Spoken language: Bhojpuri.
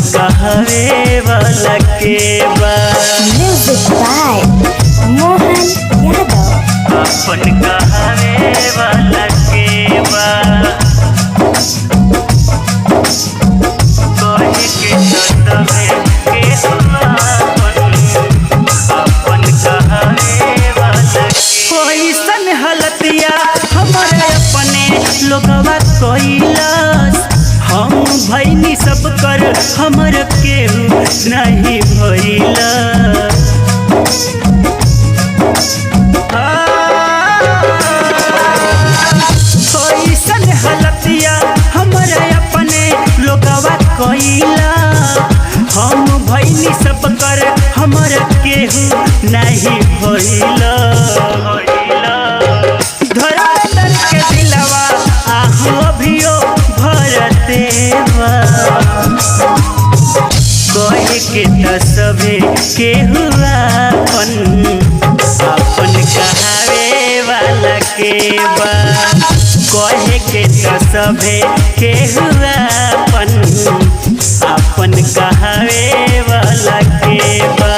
कहवे वाला के बा। Music by Mohan Yadav. अपन कहवे वाला के बा। कहे के तबे के अपन कहवे वाला के। ओइसन हलतिया हमारे अपने लोगवा कइलस। हम भैनी सब कर हमर केहू नहीं भइला। ओइसन हलतिया हमारे अपने लोगवा कइला। हम भैनी सब कर हमर केहू नहीं भइला। धड़ाधड़ के दिलवा आहू अभियो भरते बा। कहे के तबे केहू अपन कहवे वाला के बा। कहे के तबे केहू अपन कहवे वाला के बा।